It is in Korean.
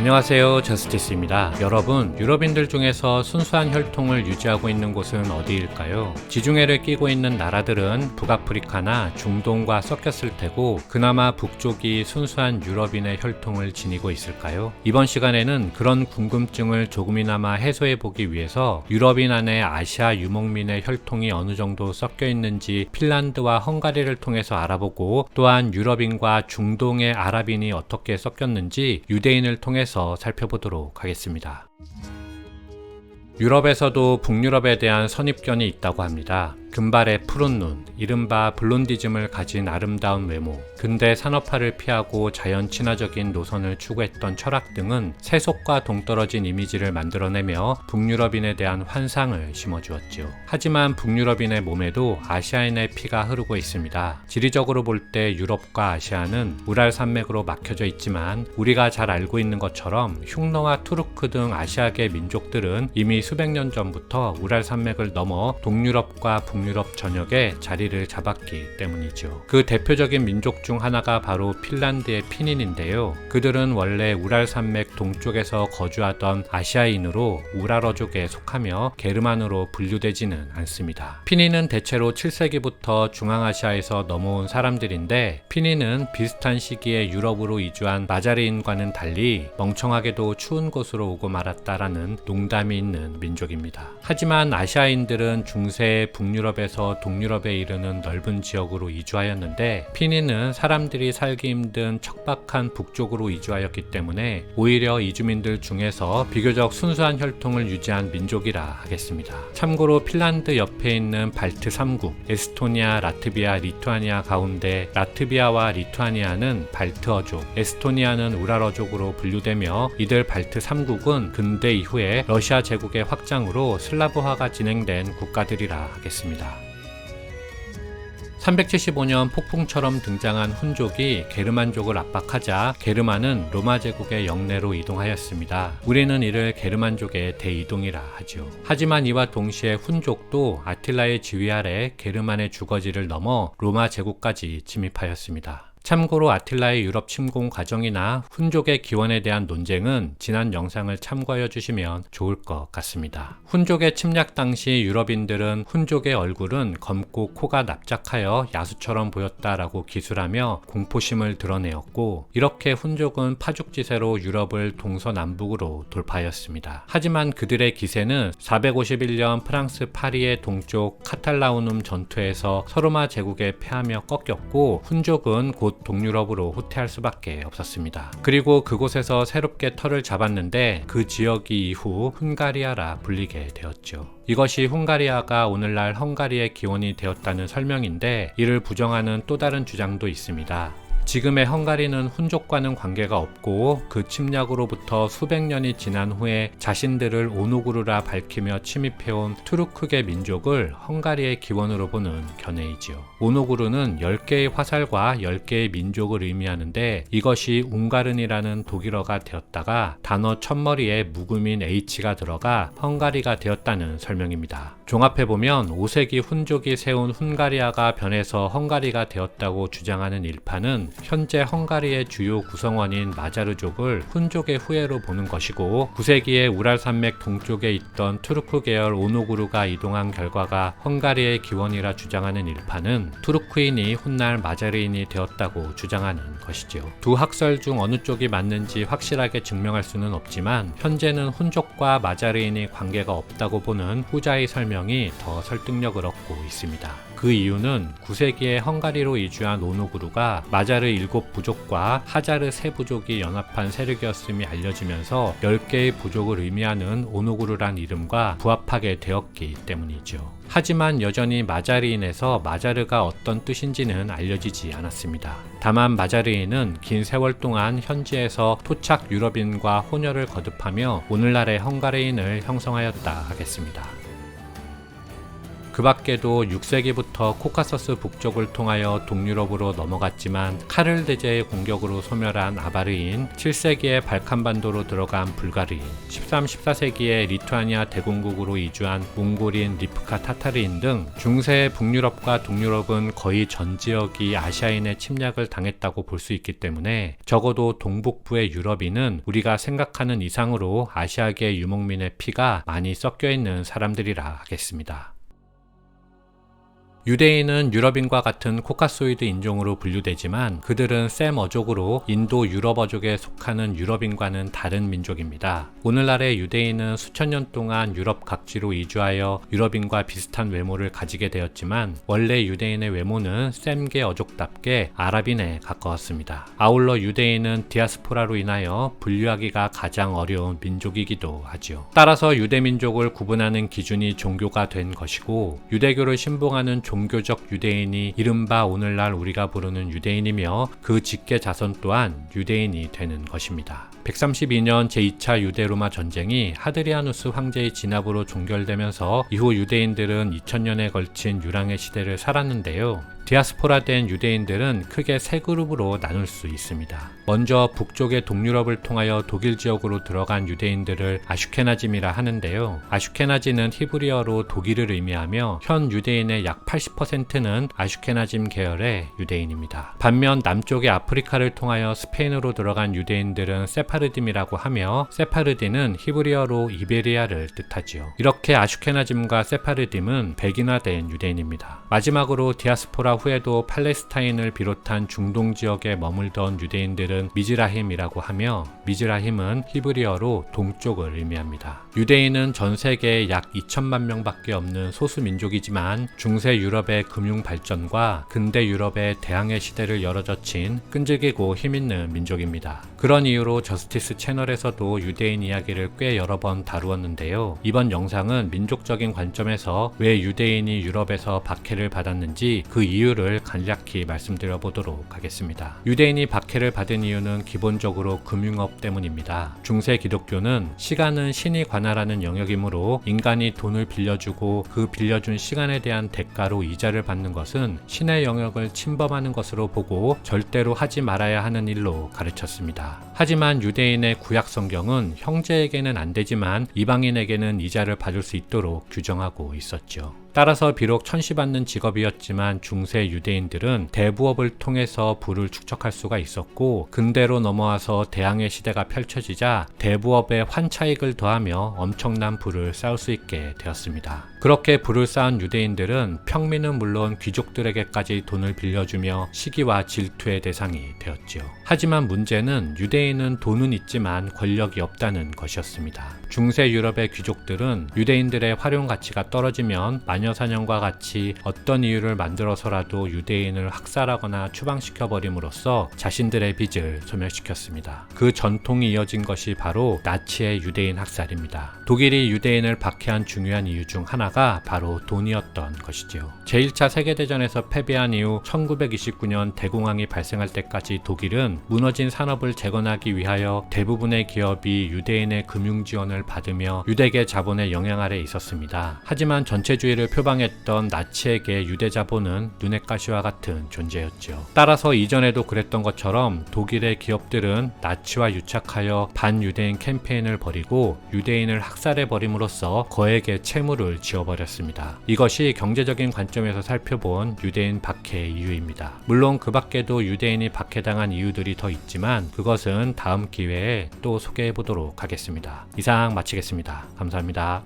안녕하세요, 저스티스입니다. 여러분, 유럽인들 중에서 순수한 혈통을 유지하고 있는 곳은 어디일까요? 지중해를 끼고 있는 나라들은 북아프리카나 중동과 섞였을 테고 그나마 북쪽이 순수한 유럽인의 혈통을 지니고 있을까요? 이번 시간에는 그런 궁금증을 조금이나마 해소해보기 위해서 유럽인 안에 아시아 유목민의 혈통이 어느 정도 섞여 있는지 핀란드와 헝가리를 통해서 알아보고, 또한 유럽인과 중동의 아랍인이 어떻게 섞였는지 유대인을 통해서 살펴보도록 하겠습니다. 유럽에서도 북유럽에 대한 선입견이 있다고 합니다. 금발의 푸른 눈, 이른바 블론디즘을 가진 아름다운 외모, 근대 산업화를 피하고 자연 친화적인 노선을 추구했던 철학 등은 세속과 동떨어진 이미지를 만들어내며 북유럽인에 대한 환상을 심어주었지요. 하지만 북유럽인의 몸에도 아시아인의 피가 흐르고 있습니다. 지리적으로 볼 때 유럽과 아시아는 우랄 산맥으로 막혀져 있지만, 우리가 잘 알고 있는 것처럼 흉노와 투르크 등 아시아계 민족들은 이미 수백 년 전부터 우랄 산맥을 넘어 동유럽과 북유럽 전역에 자리를 잡았기 때문이죠. 그 대표적인 민족 중 하나가 바로 핀란드의 피닌인데요. 그들은 원래 우랄 산맥 동쪽에서 거주하던 아시아인으로 우랄어족에 속하며 게르만으로 분류되지는 않습니다. 피닌은 대체로 7세기부터 중앙아시아에서 넘어온 사람들인데, 피닌은 비슷한 시기에 유럽으로 이주한 마자르인과는 달리 멍청하게도 추운 곳으로 오고 말았다라는 농담이 있는 민족입니다. 하지만 아시아인들은 중세 북유럽에서 동유럽에 이르는 넓은 지역으로 이주하였는데, 피닌은 사람들이 살기 힘든 척박한 북쪽으로 이주하였기 때문에 오히려 이주민들 중에서 비교적 순수한 혈통을 유지한 민족이라 하겠습니다. 참고로 핀란드 옆에 있는 발트 3국, 에스토니아, 라트비아, 리투아니아 가운데 라트비아와 리투아니아는 발트어족, 에스토니아는 우랄어족으로 분류되며, 이들 발트 3국은 근대 이후에 러시아 제국의 확장으로 슬라브화가 진행된 국가들이라 하겠습니다. 375년 폭풍처럼 등장한 훈족이 게르만족을 압박하자 게르만은 로마 제국의 영내로 이동하였습니다. 우리는 이를 게르만족의 대이동이라 하죠. 하지만 이와 동시에 훈족도 아틸라의 지휘 아래 게르만의 주거지를 넘어 로마 제국까지 침입하였습니다. 참고로 아틸라의 유럽 침공 과정이나 훈족의 기원에 대한 논쟁은 지난 영상을 참고하여 주시면 좋을 것 같습니다. 훈족의 침략 당시 유럽인들은 훈족의 얼굴은 검고 코가 납작하여 야수처럼 보였다라고 기술하며 공포심을 드러내었고, 이렇게 훈족은 파죽지세로 유럽을 동서남북으로 돌파하였습니다. 하지만 그들의 기세는 451년 프랑스 파리의 동쪽 카탈라우눔 전투에서 서로마 제국에 패하며 꺾였고, 훈족은 곧 동유럽으로 후퇴할 수밖에 없었습니다. 그리고 그곳에서 새롭게 터를 잡았는데, 그 지역이 이후 헝가리아라 불리게 되었죠. 이것이 헝가리아가 오늘날 헝가리의 기원이 되었다는 설명인데, 이를 부정하는 또 다른 주장도 있습니다. 지금의 헝가리는 훈족과는 관계가 없고, 그 침략으로부터 수백 년이 지난 후에 자신들을 오누구르라 밝히며 침입해온 투르크계 민족을 헝가리의 기원으로 보는 견해이지요. 오누구르는 10개의 화살과 10개의 민족을 의미하는데, 이것이 웅가른이라는 독일어가 되었다가 단어 첫머리에 묵음인 H가 들어가 헝가리가 되었다는 설명입니다. 종합해보면 5세기 훈족이 세운 헝가리아가 변해서 헝가리가 되었다고 주장하는 일파는 현재 헝가리의 주요 구성원인 마자르족을 훈족의 후예로 보는 것이고, 9세기에 우랄산맥 동쪽에 있던 투르크 계열 오누구르가 이동한 결과가 헝가리의 기원이라 주장하는 일파는 투르크인이 훗날 마자르인이 되었다고 주장하는 것이지요. 두 학설 중 어느 쪽이 맞는지 확실하게 증명할 수는 없지만, 현재는 훈족과 마자르인이 관계가 없다고 보는 후자의 설명이 더 설득력을 얻고 있습니다. 그 이유는 9세기에 헝가리로 이주한 오누구르가 마자르 7부족과 하자르 3부족이 연합한 세력이었음이 알려지면서 10개의 부족을 의미하는 오누구르란 이름과 부합하게 되었기 때문이죠. 하지만 여전히 마자르인에서 마자르가 어떤 뜻인지는 알려지지 않았습니다. 다만 마자르인은 긴 세월 동안 현지에서 토착 유럽인과 혼혈을 거듭하며 오늘날의 헝가리인을 형성하였다 하겠습니다. 그 밖에도 6세기부터 코카서스 북쪽을 통하여 동유럽으로 넘어갔지만 카를 대제의 공격으로 소멸한 아바르인, 7세기에 발칸반도로 들어간 불가르인, 13, 14세기에 리투아니아 대공국으로 이주한 몽골인 리프카 타타르인 등 중세 북유럽과 동유럽은 거의 전 지역이 아시아인의 침략을 당했다고 볼 수 있기 때문에 적어도 동북부의 유럽인은 우리가 생각하는 이상으로 아시아계 유목민의 피가 많이 섞여 있는 사람들이라 하겠습니다. 유대인은 유럽인과 같은 코카소이드 인종으로 분류되지만 그들은 셈 어족으로 인도 유럽 어족에 속하는 유럽인과는 다른 민족입니다. 오늘날의 유대인은 수천 년 동안 유럽 각지로 이주하여 유럽인과 비슷한 외모를 가지게 되었지만 원래 유대인의 외모는 셈계 어족답게 아랍인에 가까웠습니다. 아울러 유대인은 디아스포라로 인하여 분류하기가 가장 어려운 민족이기도 하죠. 따라서 유대민족을 구분하는 기준이 종교가 된 것이고 유대교를 신봉하는 종교적 유대인이 이른바 오늘날 우리가 부르는 유대인이며 그 직계 자손 또한 유대인이 되는 것입니다. 132년 제2차 유대로마 전쟁이 하드리아누스 황제의 진압으로 종결되면서 이후 유대인들은 2000년에 걸친 유랑의 시대를 살았는데요. 디아스포라된 유대인들은 크게 세 그룹으로 나눌 수 있습니다. 먼저 북쪽의 동유럽을 통하여 독일 지역으로 들어간 유대인들을 아슈케나짐이라 하는데요. 아슈케나지는 히브리어로 독일을 의미하며 현 유대인의 약 80%는 아슈케나짐 계열의 유대인입니다. 반면 남쪽의 아프리카를 통하여 스페인으로 들어간 유대인들은 세파르딤이라고 하며 세파르딘은 히브리어로 이베리아를 뜻하지요. 이렇게 아슈케나짐과 세파르딤은 백인화된 유대인입니다. 마지막으로 디아스포라 후에도 팔레스타인을 비롯한 중동 지역에 머물던 유대인들은 미즈라힘이라고 하며 미즈라힘은 히브리어로 동쪽을 의미합니다. 유대인은 전 세계에 약 2천만 명밖에 없는 소수 민족이지만 중세 유럽의 금융 발전과 근대 유럽의 대항해 시대를 열어젖힌 끈질기고 힘있는 민족입니다. 그런 이유로 저스티스 채널에서도 유대인 이야기를 꽤 여러 번 다루었는데요. 이번 영상은 민족적인 관점에서 왜 유대인이 유럽에서 박해를 받았는지 그 이유를 간략히 말씀드려 보도록 하겠습니다. 유대인이 박해를 받은 이유는 기본적으로 금융업 때문입니다. 중세 기독교는 시간은 신이 관할하는 영역이므로 인간이 돈을 빌려주고 그 빌려준 시간에 대한 대가로 이자를 받는 것은 신의 영역을 침범하는 것으로 보고 절대로 하지 말아야 하는 일로 가르쳤습니다. 하지만 유대인의 구약 성경은 형제에게는 안 되지만 이방인에게는 이자를 받을 수 있도록 규정하고 있었죠. 따라서 비록 천시받는 직업이었지만 중세 유대인들은 대부업을 통해서 부를 축적할 수가 있었고 근대로 넘어와서 대항해 시대가 펼쳐지자 대부업에 환차익을 더하며 엄청난 부를 쌓을 수 있게 되었습니다. 그렇게 부를 쌓은 유대인들은 평민은 물론 귀족들에게까지 돈을 빌려주며 시기와 질투의 대상이 되었지요. 하지만 문제는 유대인은 돈은 있지만 권력이 없다는 것이었습니다. 중세 유럽의 귀족들은 유대인들의 활용 가치가 떨어지면 마녀사냥과 같이 어떤 이유를 만들어서라도 유대인을 학살하거나 추방시켜버림으로써 자신들의 빚을 소멸시켰습니다. 그 전통이 이어진 것이 바로 나치의 유대인 학살입니다. 독일이 유대인을 박해한 중요한 이유 중 하나가 바로 돈이었던 것이지요. 제1차 세계대전에서 패배한 이후 1929년 대공황이 발생할 때까지 독일은 무너진 산업을 재건하기 위하여 대부분의 기업이 유대인의 금융 지원을 받으며 유대계 자본의 영향 아래 있었습니다. 하지만 전체주의를 표방했던 나치에게 유대 자본은 눈의 가시와 같은 존재였죠. 따라서 이전에도 그랬던 것처럼 독일의 기업들은 나치와 유착하여 반유대인 캠페인을 벌이고 유대인을 학살해버림으로써 거액의 채무를 지어버렸습니다. 이것이 경제적인 관점에서 살펴본 유대인 박해 이유입니다. 물론 그 밖에도 유대인이 박해당한 이유들이 더 있지만 그것은 다음 기회에 또 소개해보도록 하겠습니다. 이상 마치겠습니다. 감사합니다.